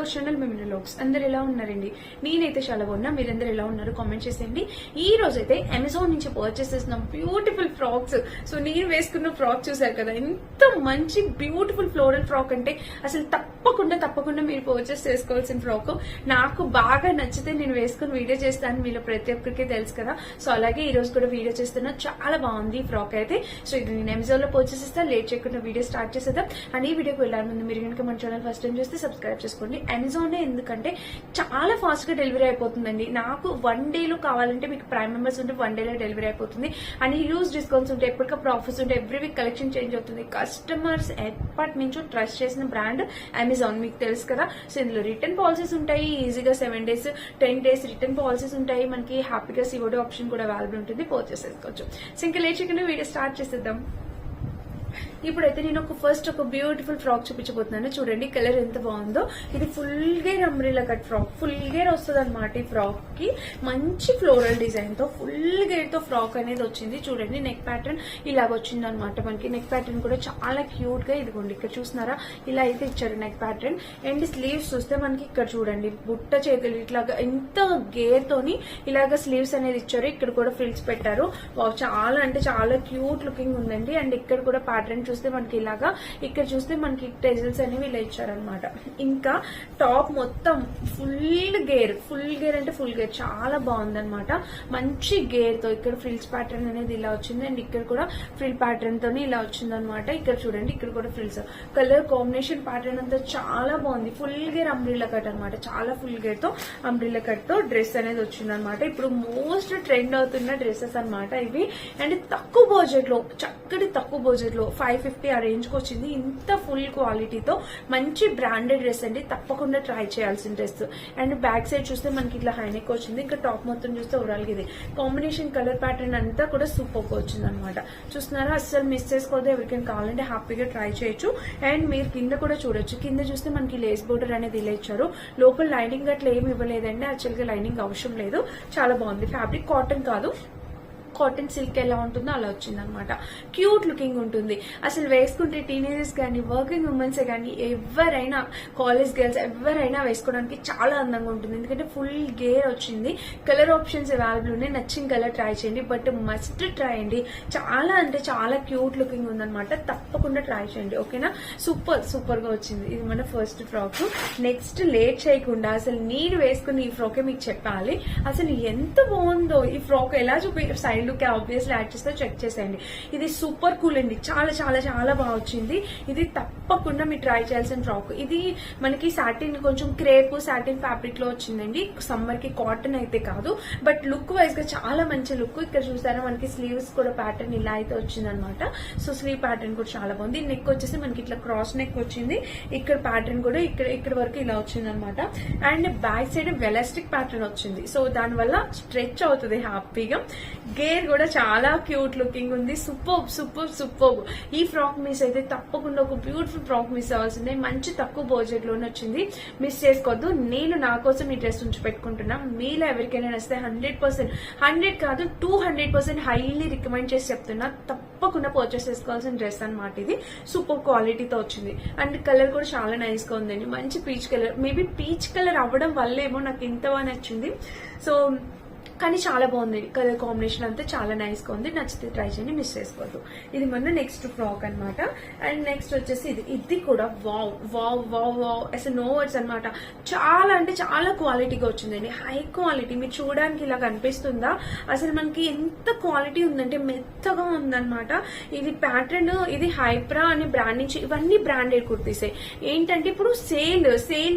Our channel మిమినలోగ్స్. అందరు ఎలా ఉన్నారండి? నేనైతే చాలా బాగున్నా. మీరందరూ ఎలా ఉన్నారు కామెంట్ చేసేయండి. ఈ రోజైతే అమెజాన్ నుంచి పర్చేస్ చేసిన బ్యూటిఫుల్ ఫ్రాక్స్. సో నేను వేసుకున్న ఫ్రాక్ చూసారు కదా, ఎంత మంచి బ్యూటిఫుల్ ఫ్లోరల్ ఫ్రాక్ అంటే అసలు తప్పకుండా మీరు పర్చేస్ చేసుకోవాల్సిన ఫ్రాక్. నాకు బాగా నచ్చితే నేను వేసుకుని వీడియో చేస్తాను, మీలో ప్రతి ఒక్కరికి తెలుసు కదా. సో అలాగే ఈ రోజు కూడా వీడియో చేస్తున్నా. చాలా బాగుంది ఫ్రాక్ అయితే. సో ఇది నేను అమెజాన్ లో పర్చేస్ చేస్తాను. లేట్ చేయకుండా వీడియో స్టార్ట్ చేసేద్దాం. అండ్ ఈ వీడియోకి వెళ్ళాలి ముందు మీరు కనుక మన ఛానల్ ఫస్ట్ టైం చేస్తే సబ్స్క్రైబ్ చేసుకోండి. అమెజాన్ ఎందుకంటే చాలా ఫాస్ట్ గా డెలివరీ అయిపోతుందండి. నాకు 1 డేలో కావాలంటే మీకు ప్రైమ్ మెంబర్స్ ఉంటే 1 డేలో డెలివరీ అయిపోతుంది. అండ్ హ్యూజ్ డిస్కౌంట్స్ ఉంటాయి, ఎప్పటికప్పుడు ఆఫర్స్ ఉంటాయి, ఎవ్రీ వీక్ కలెక్షన్ చేంజ్ అవుతుంది. కస్టమర్స్ ఎప్పటి నుంచో ట్రస్ట్ చేసిన బ్రాండ్ అమెజాన్, మీకు తెలుసు కదా. సో ఇందులో రిటర్న్ పాలసీస్ ఉంటాయి, ఈజీగా 7 days 10 days రిటర్న్ పాలసీస్ ఉంటాయి. మనకి హ్యాపీగా సిఓడి ఆప్షన్ కూడా అవైలబుల్ ఉంటుంది, పర్చేస్ చేసుకోవచ్చు. సో ఇంకా లేట్ చేయకుండా వీడియో స్టార్ట్ చేసేద్దాం. ఇప్పుడైతే నేను ఫస్ట్ ఒక బ్యూటిఫుల్ ఫ్రాక్ చూపించబోతున్నాను. చూడండి కలర్ ఎంత బాగుందో. ఇది full gear umbrella cut frock, full gear వస్తుంది అనమాట. ఈ ఫ్రాక్ కి మంచి ఫ్లోరల్ డిజైన్ తో ఫుల్ గేర్ తో ఫ్రాక్ అనేది వచ్చింది. చూడండి నెక్ ప్యాటర్న్ ఇలాగ వచ్చింది అనమాట. మనకి నెక్ ప్యాటర్న్ కూడా చాలా క్యూట్ గా, ఇదిగోండి ఇక్కడ చూస్తున్నారా, ఇలా అయితే ఇచ్చారు నెక్ ప్యాటర్న్. అండ్ స్లీవ్స్ చూస్తే మనకి ఇక్కడ చూడండి బుట్ట చేతులు ఇట్లాగా ఎంత గేర్ తోని ఇలాగ స్లీవ్స్ అనేది ఇచ్చారు. ఇక్కడ కూడా ఫ్రిల్స్ పెట్టారు. చాలా అంటే చాలా క్యూట్ లుకింగ్ ఉందండి. అండ్ ఇక్కడ కూడా ప్యాటర్న్ చూస్తే మనకి ఇలాగా, ఇక్కడ చూస్తే మనకి టెజిల్స్ అనేవి ఇలా ఇచ్చారనమాట. ఇంకా టాప్ మొత్తం ఫుల్ గేర్ అంటే ఫుల్ గేర్ చాలా బాగుందనమాట. మంచి గేర్ తో ఇక్కడ ఫ్రిల్స్ ప్యాటర్న్ అనేది ఇలా వచ్చింది. అండ్ ఇక్కడ కూడా ఫ్రిల్ ప్యాటర్న్ తోని ఇలా వచ్చింది అనమాట. ఇక్కడ చూడండి ఇక్కడ కూడా ఫ్రిల్స్, కలర్ కాంబినేషన్ ప్యాటర్న్ అంతా చాలా బాగుంది. ఫుల్ గేర్ అంబ్రిల్లా కట్ అనమాట. చాలా ఫుల్ గేర్ తో అంబ్రిల్లా కట్ తో డ్రెస్ అనేది వచ్చింది అనమాట. ఇప్పుడు మోస్ట్ ట్రెండ్ అవుతున్న డ్రెస్సెస్ అనమాట ఇవి. అండ్ తక్కువ బడ్జెట్ లో, చక్కటి తక్కువ బడ్జెట్ లో 550 ఆ రేంజ్ కి వచ్చింది. ఇంత ఫుల్ క్వాలిటీతో మంచి బ్రాండెడ్ డ్రెస్ అండి, తప్పకుండా ట్రై చేయాల్సిన డ్రెస్. అండ్ బ్యాక్ సైడ్ చూస్తే మనకి ఇట్లా హైనెక్ వచ్చింది. ఇంకా టాప్ మొత్తం చూస్తే ఓవరాల్ గా ఇది కాంబినేషన్ కలర్ ప్యాటర్న్ అంతా కూడా సూపర్ గా వచ్చింది అనమాట. చూస్తున్నారా, అస్సలు మిస్ చేసుకోవద్దు. ఎవరికైనా కావాలంటే హ్యాపీగా ట్రై చేయొచ్చు. అండ్ మీరు కింద కూడా చూడొచ్చు. కింద చూస్తే మనకి లేస్ బోర్డర్ అనేది ఇలా ఇచ్చారు. లోపల లైనింగ్ అట్లా ఏమి ఇవ్వలేదండి. యాక్చువల్ గా లైనింగ్ అవసరం లేదు. చాలా బాగుంది. ఫ్యాబ్రిక్ కాటన్ కాదు, కాటన్ సిల్క్ ఎలా ఉంటుందో అలా వచ్చింది అనమాట. క్యూట్ లుకింగ్ ఉంటుంది. అసలు వేసుకుంటే టీనేజర్స్ కానీ, వర్కింగ్ ఉమెన్స్ కానీ, ఎవరైనా కాలేజ్ గర్ల్స్ ఎవరైనా వేసుకోవడానికి చాలా అందంగా ఉంటుంది. ఎందుకంటే ఫుల్ గేర్ వచ్చింది. కలర్ ఆప్షన్స్ అవైలబుల్ ఉన్నాయి. నచ్చిన కలర్ ట్రై చేయండి, బట్ మస్ట్ ట్రై అండి. చాలా అంటే చాలా క్యూట్ లుకింగ్ ఉందనమాట. తప్పకుండా ట్రై చేయండి, ఓకేనా. సూపర్ గా వచ్చింది. ఇది మన ఫస్ట్ ఫ్రాక్. నెక్స్ట్ లేట్ చేయకుండా అసలు నేను వేసుకుని ఈ ఫ్రాకే మీకు చెప్పాలి. అసలు ఎంత బాగుందో ఈ ఫ్రాక్. ఎలా సైడ్ లుక్ ఆబ్వియస్లీ యాడ్ చేస్తే చెక్ చేసేయండి. ఇది సూపర్ కూల్ అండి. చాలా చాలా చాలా బాగా వచ్చింది. ఇది తప్పకుండా మీరు ట్రై చేయాల్సిన ఫ్రాక్. ఇది మనకి సాటిన్, కొంచెం క్రేప్ సాటిన్ ఫ్యాబ్రిక్ లో వచ్చిందండి. సమ్మర్ కి కాటన్ అయితే కాదు, బట్ లుక్ వైజ్ గా చాలా మంచి లుక్. ఇక్కడ చూసారా మనకి స్లీవ్స్ కూడా ప్యాటర్న్ ఇలా అయితే వచ్చింది అనమాట. సో స్లీవ్ ప్యాటర్న్ కూడా చాలా బాగుంది. నెక్ వచ్చేసి మనకి ఇట్లా క్రాస్ నెక్ వచ్చింది. ఇక్కడ ప్యాటర్న్ కూడా ఇక్కడ వరకు ఇలా వచ్చింది అనమాట. అండ్ బ్యాక్ సైడ్ వెలాస్టిక్ ప్యాటర్న్ వచ్చింది. సో దానివల్ల స్ట్రెచ్ అవుతుంది హ్యాపీగా. గేర్ కూడా చాలా క్యూట్ లుకింగ్ ఉంది. సూపర్. ఈ ఫ్రాక్ మిస్ అయితే తప్పకుండా ఒక బ్యూటిఫుల్ ఫ్రాక్ మిస్ అవ్వాల్సిందే. మంచి తక్కువ బడ్జెట్ లోనే వచ్చింది, మిస్ చేసుకోవద్దు. నేను నా కోసం ఈ డ్రెస్ ఉంచి పెట్టుకుంటున్నా. మీలో ఎవరికైనా నచ్చితే 100%, 100 కాదు 200% హైలీ రికమెండ్ చేసి చెప్తున్నా. తప్పకుండా పర్చేస్ చేసుకోవాల్సిన డ్రెస్ అనమాట ఇది. సూపర్ క్వాలిటీతో వచ్చింది. అండ్ కలర్ కూడా చాలా నైస్ గా ఉందండి. మంచి peach colour. Maybe peach colour అవ్వడం వల్లేమో నాకు ఇంత బాగా నచ్చింది. సో కానీ చాలా బాగుంది. కలర్ కాంబినేషన్ అంతా చాలా నైస్ గా ఉంది. నచ్చితే ట్రై చేయండి, మిస్ చేసుకోవద్దు. ఇది మన నెక్స్ట్ ఫ్రాక్ అనమాట. అండ్ నెక్స్ట్ వచ్చేసి ఇది కూడా వావ్ అసలు నో వర్డ్స్ అనమాట. చాలా అంటే చాలా క్వాలిటీగా వచ్చిందండి. High quality. మీరు చూడడానికి ఇలా కనిపిస్తుందా? అసలు మనకి ఎంత క్వాలిటీ ఉందంటే మెత్తగా ఉందన్నమాట. ఇది ప్యాటర్న్, ఇది హైప్రా అనే బ్రాండ్ నుంచి. ఇవన్నీ బ్రాండెడ్ కుర్తీసే. ఏంటంటే ఇప్పుడు సేల్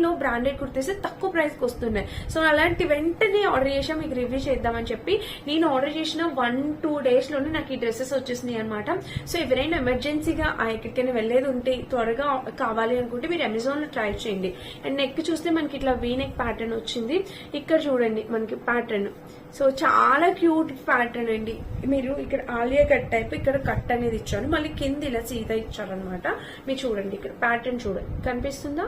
లో బ్రాండెడ్ కుర్తీసే తక్కువ ప్రైస్ కి వస్తున్నాయి. సో అలాంటి వెంటనే ఆర్డర్ చేసా మీకు రివ్యూ చేద్దామని చెప్పి. నేను ఆర్డర్ చేసిన 1-2 days లోనే నాకు ఈ డ్రెస్సెస్ వచ్చేసినాయి అనమాట. సో ఎవరైనా ఎమర్జెన్సీగా ఎక్కడికైనా వెళ్లేది ఉంటే, త్వరగా కావాలి అనుకుంటే మీరు అమెజాన్ లో ట్రై చేయండి. అండ్ నెక్ చూస్తే మనకి ఇట్లా వీ నెక్ ప్యాటర్న్ వచ్చింది. ఇక్కడ చూడండి మనకి ప్యాటర్న్ సో చాలా క్యూట్ ప్యాటర్న్ అండి. మీరు ఇక్కడ ఆలియా కట్ టైప్, ఇక్కడ కట్ అనేది ఇచ్చారు, మళ్ళీ కింద ఇలా సీదా ఇచ్చారనమాట. మీరు చూడండి ఇక్కడ ప్యాటర్న్ చూడండి, కనిపిస్తుందా?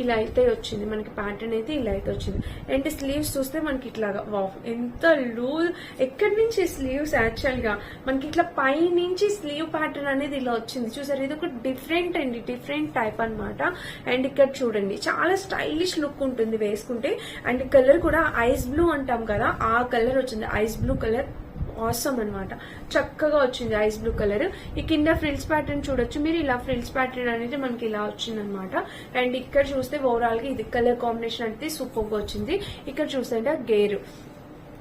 ఇలా అయితే వచ్చింది మనకి ప్యాటర్న్ అయితే, ఇలా అయితే వచ్చింది. అండ్ స్లీవ్స్ చూస్తే మనకి ఇట్లాగా వావ్ ఎంత లూజ్, ఎక్కడి నుంచి స్లీవ్స్ యాక్చువల్ గా మనకి ఇట్లా పై నుంచి స్లీవ్ ప్యాటర్న్ అనేది ఇలా వచ్చింది చూసారు. ఇది ఒక డిఫరెంట్ అండి, డిఫరెంట్ టైప్ అన్నమాట. అండ్ ఇక్కడ చూడండి చాలా స్టైలిష్ లుక్ ఉంటుంది వేసుకుంటే. అండ్ కలర్ కూడా ఐస్ బ్లూ అంటాం కదా, ఆ కలర్ వచ్చింది, ఐస్ బ్లూ కలర్. ఆసమ్ అన్నమాట, చక్కగా వచ్చింది ఐస్ బ్లూ కలర్. ఈ కింద ఫ్రిల్స్ ప్యాటర్న్ చూడొచ్చు మీరు, ఇలా ఫ్రిల్స్ ప్యాటర్న్ అనేది మనకి ఇలా వచ్చింది అనమాట. అండ్ ఇక్కడ చూస్తే ఓవరాల్ గా ఇది కలర్ కాంబినేషన్ అనేది సూపర్ గా వచ్చింది. ఇక్కడ చూస్తే గేరు,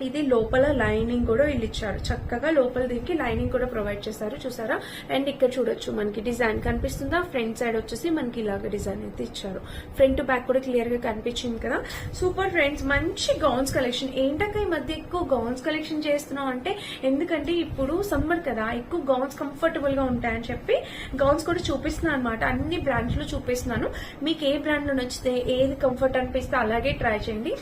ఇది లోపల లైనింగ్ కూడా వీళ్ళు ఇచ్చారు, చక్కగా లోపల దీనికి లైనింగ్ కూడా ప్రొవైడ్ చేశారు చూసారా. అండ్ ఇక్కడ చూడొచ్చు మనకి డిజైన్ కనిపిస్తుందా, ఫ్రంట్ సైడ్ వచ్చేసి మనకి ఇలాగ డిజైన్ అయితే ఇచ్చారు. ఫ్రంట్ బ్యాక్ కూడా క్లియర్ గా కనిపించింది కదా. సూపర్ ఫ్రెండ్స్, మంచి గౌన్స్ కలెక్షన్. ఏంటంటే ఈ మధ్య ఎక్కువ గౌన్స్ కలెక్షన్ చేస్తున్నాం అంటే, ఎందుకంటే ఇప్పుడు సమ్మర్ కదా, ఎక్కువ గౌన్స్ కంఫర్టబుల్ గా ఉంటాయని చెప్పి గౌన్స్ కూడా చూపిస్తున్నాను అనమాట. అన్ని బ్రాండ్స్ లో చూపిస్తున్నాను. మీకు ఏ బ్రాండ్ లో నచ్చితే, ఏది కంఫర్ట్ అనిపిస్తే అలాగే ట్రై చేయండి.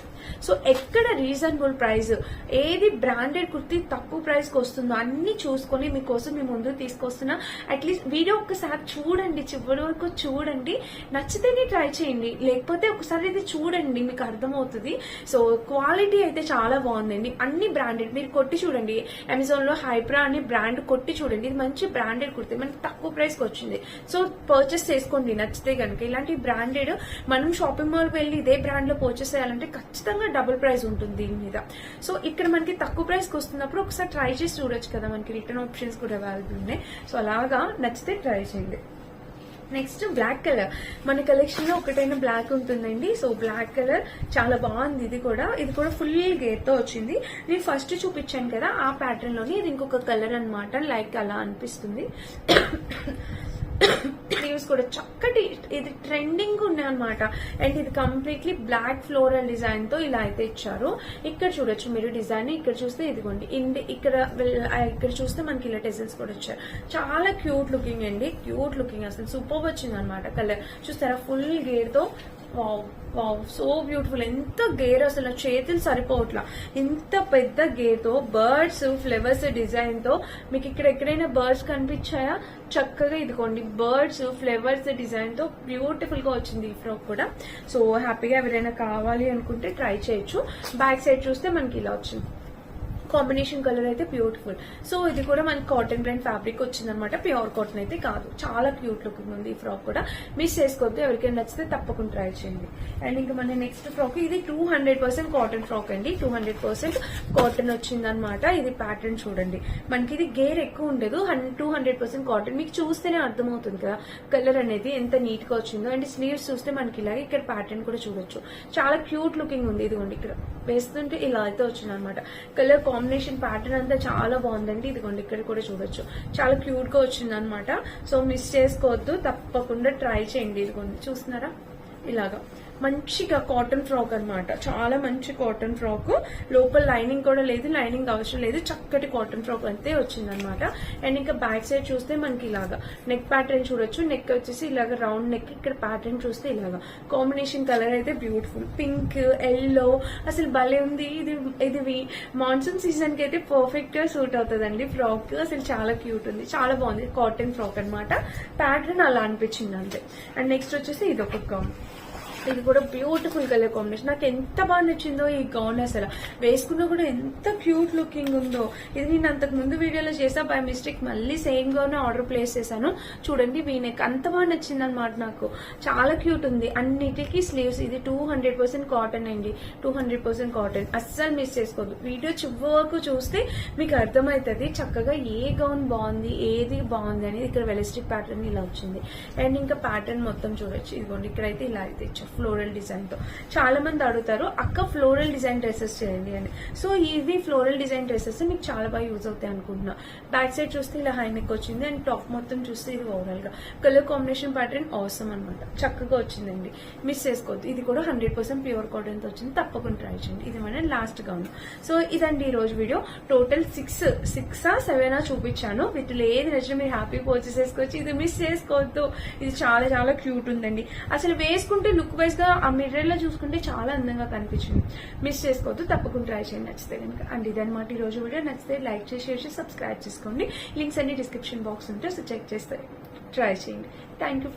సో ఎక్కడ రీజనబుల్ ప్రైస్, ఏది బ్రాండెడ్ కుర్తీ తక్కువ ప్రైస్ కి వస్తుందో అన్ని చూసుకొని మీకోసం మీ ముందు తీసుకొస్తున్నా. అట్లీస్ట్ వీడియో ఒక్కసారి చూడండి, చివరి వరకు చూడండి, నచ్చితేనే ట్రై చేయండి, లేకపోతే ఒకసారి ఇది చూడండి మీకు అర్థమవుతుంది. సో క్వాలిటీ అయితే చాలా బాగుందండి, అన్ని బ్రాండెడ్. మీరు కొట్టి చూడండి, అమెజాన్ లో హైప్రా అనే బ్రాండ్ కొట్టి చూడండి, ఇది మంచి బ్రాండెడ్ కుర్తీ మనకి తక్కువ ప్రైస్ కి వచ్చింది. సో పర్చేస్ చేసుకోండి నచ్చితే కనుక. ఇలాంటి బ్రాండెడ్ మనం షాపింగ్ మాల్ కి వెళ్ళి ఇదే బ్రాండ్ లో పర్చేస్ చేయాలంటే ఖచ్చితంగా డబుల్ ప్రైస్ ఉంటుంది దీని మీద. సో ఇక్కడ మనకి తక్కువ ప్రైస్ కి వస్తున్నప్పుడు ఒకసారి ట్రై చేసి చూడొచ్చు కదా, మనకి రిటర్న్ ఆప్షన్స్ కూడా అవైలబుల్ ఉన్నాయి. సో అలాగా నచ్చితే ట్రై చేయండి. నెక్స్ట్ బ్లాక్ కలర్, మన కలెక్షన్ లో ఒకటైనా బ్లాక్ ఉంటుందండి. సో బ్లాక్ కలర్ చాలా బాగుంది. ఇది కూడా ఫుల్ గేర్ తో వచ్చింది. నేను ఫస్ట్ చూపించాను కదా ఆ ప్యాటర్న్ లోని ఇది ఇంకొక కలర్ అన్నమాట, లైక్ అలా అనిపిస్తుంది. స్లీవ్స్ కూడా చక్కటి, ఇది ట్రెండింగ్ ఉన్నాయి అనమాట. అండ్ ఇది కంప్లీట్లీ బ్లాక్ ఫ్లోరల్ డిజైన్ తో ఇలా అయితే ఇచ్చారు. ఇక్కడ చూడొచ్చు మీరు డిజైన్, ఇక్కడ చూస్తే ఇదిగోండి, ఇక్కడ చూస్తే మనకి ఇలా టెజల్స్ కూడా ఇచ్చారు. చాలా క్యూట్ లుకింగ్ అండి, క్యూట్ లుకింగ్, అసలు సూపర్ వచ్చింది అనమాట. కలర్ చూస్తారా, ఫుల్ గేర్ తో. Wow wow, so beautiful. ఎంత గేర్, అసలు చేతులు సరిపోవట్లా, ఇంత పెద్ద గేర్ తో బర్డ్స్ ఫ్లవర్స్ డిజైన్ తో. మీకు ఇక్కడ ఎక్కడైనా బర్డ్స్ కనిపించాయా? చక్కగా ఇదిగోండి బర్డ్స్ ఫ్లవర్స్ డిజైన్ తో బ్యూటిఫుల్ గా వచ్చింది ఈ ఫ్రాక్ కూడా. సో హ్యాపీగా ఎవరైనా కావాలి అనుకుంటే ట్రై చేయొచ్చు. బ్యాక్ సైడ్ చూస్తే మనకి ఇలా వచ్చింది, కాంబినేషన్ కలర్ అయితే బ్యూటిఫుల్. సో ఇది కూడా మనకి కాటన్ బ్రాండ్ ఫ్యాబ్రిక్ వచ్చింది అనమాట, ప్యూర్ కాటన్ అయితే కాదు. చాలా క్యూట్ లుకింగ్ ఉంది ఈ ఫ్రాక్ కూడా, మిస్ చేసుకోవద్దు. ఎవరికైనా నచ్చితే తప్పకుండా ట్రై చేయండి. అండ్ ఇంకా మన నెక్స్ట్ ఫ్రాక్, ఇది 200% కాటన్ ఫ్రాక్ అండి, 200% కాటన్ వచ్చింది అనమాట. ఇది ప్యాటర్న్ చూడండి, మనకి ఇది గేర్ ఎక్కువ ఉండదు, 200% కాటన్. మీకు చూస్తేనే అర్థమవుతుంది కదా కలర్ అనేది ఎంత నీట్ గా వచ్చిందో. అండ్ స్లీవ్స్ చూస్తే మనకి ఇలాగే ఇక్కడ ప్యాటర్న్ కూడా చూడొచ్చు, చాలా క్యూట్ లుకింగ్ ఉంది. ఇదిగోండి ఇక్కడ వేస్తుంటే ఇలా అయితే వచ్చింది అనమాట. కలర్ కాంబినేషన్ ప్యాటర్న్ అంతా చాలా బాగుందండి. ఇదిగోండి ఇక్కడ కూడా చూడొచ్చు, చాలా క్యూట్ గా వచ్చింది అనమాట. సో మిస్ చేసుకోవద్దు, తప్పకుండా ట్రై చేయండి. ఇదిగోండి చూస్తున్నారా, ఇలాగా మంచిగా కాటన్ ఫ్రాక్ అన్నమాట, చాలా మంచి కాటన్ ఫ్రాక్. లోపల లైనింగ్ కూడా లేదు, లైనింగ్ అవసరం లేదు, చక్కటి కాటన్ ఫ్రాక్ అయితే వచ్చిందనమాట. అండ్ ఇంకా బ్యాక్ సైడ్ చూస్తే మనకి ఇలాగా నెక్ ప్యాటర్న్ చూడొచ్చు. నెక్ వచ్చేసి ఇలాగ రౌండ్ నెక్, ఇక్కడ ప్యాటర్న్ చూస్తే ఇలాగా కాంబినేషన్ కలర్ అయితే బ్యూటిఫుల్, పింక్ ఎల్లో, అసలు భలే ఉంది. ఇది మాన్సూన్ సీజన్ కి అయితే పర్ఫెక్ట్ గా సూట్ అవుతుందండి ఫ్రాక్, అసలు చాలా క్యూట్ ఉంది, చాలా బాగుంది. కాటన్ ఫ్రాక్ అన్నమాట, ప్యాటర్న్ అలా అనిపించింది అంతే. అండ్ నెక్స్ట్ వచ్చేసి ఇది ఒక గౌన్, ఇది కూడా బ్యూటిఫుల్ కలర్ కాంబినేషన్. నాకు ఎంత బాగా నచ్చిందో ఈ గౌన్, అసలు వేసుకున్నా కూడా ఎంత క్యూట్ లుకింగ్ ఉందో. ఇది నేను అంతకు ముందు వీడియోలో చేసా, బై మిస్టేక్ మళ్ళీ సేమ్ గౌన్ ఆర్డర్ ప్లేస్ చేశాను. చూడండి వీనెక్ అంత బాగా నచ్చింది అనమాట నాకు, చాలా క్యూట్ ఉంది. అన్నిటికీ స్లీవ్స్. ఇది 200% కాటన్ అండి, 200% కాటన్, అస్సలు మిస్ చేసుకోవద్దు. వీడియో చివరి వరకు చూస్తే మీకు అర్థమవుతుంది చక్కగా ఏ గౌన్ బాగుంది, ఏది బాగుంది అనేది. ఇక్కడ వెలిస్టిక్ ప్యాటర్న్ ఇలా వచ్చింది. అండ్ ఇంకా ప్యాటర్న్ మొత్తం చూడొచ్చు, ఇదిగోండి ఇక్కడైతే ఇలా అయితే ఇచ్చారు ఫ్లోరల్ డిజైన్ తో. చాలా మంది అడుగుతారు అక్క ఫ్లోరల్ డిజైన్ డ్రెస్సెస్ చేయండి అని. సో ఇవి ఫ్లోరల్ డిజైన్ డ్రెస్సెస్ మీకు చాలా బాగా యూజ్ అవుతాయి అనుకుంటున్నా. బ్యాక్ సైడ్ చూస్తే ఇలా హై నెక్ వచ్చింది. అండ్ టాప్ మొత్తం చూస్తే ఇది ఓవరాల్ గా కలర్ కాంబినేషన్ ప్యాటర్న్ అవసరం అనమాట, చక్కగా వచ్చిందండి, మిస్ చేసుకోవద్దు. ఇది కూడా 100% ప్యూర్ కాటన్ తో వచ్చింది, తప్పకుండా ట్రై చేయండి. ఇది మన లాస్ట్ గౌన్. సో ఇదండి ఈ రోజు వీడియో. టోటల్ 6-7 చూపించాను. వీటిలో ఏది నచ్చినా మీరు హ్యాపీ పర్చేస్ చేసుకోవచ్చు, ఇది మిస్ చేసుకోవద్దు. ఇది చాలా చాలా క్యూట్ ఉందండి, అసలు వేసుకుంటే లుక్ వైజ్ గా ఆ మిర్రర్ లో చూసుకుంటే చాలా అందంగా కనిపించింది. మిస్ చేసుకోవద్దు, తప్పకుండా ట్రై చేయండి నచ్చితే కనుక. అండ్ ఇదన్నమాట ఈ రోజు వీడియో. నచ్చితే లైక్ చేసి షేర్ చేసి సబ్స్క్రైబ్ చేసుకోండి. లింక్స్ అన్ని డిస్క్రిప్షన్ బాక్స్ ఉంటే సో చెక్ చేస్తే ట్రై చేయండి. Thank you.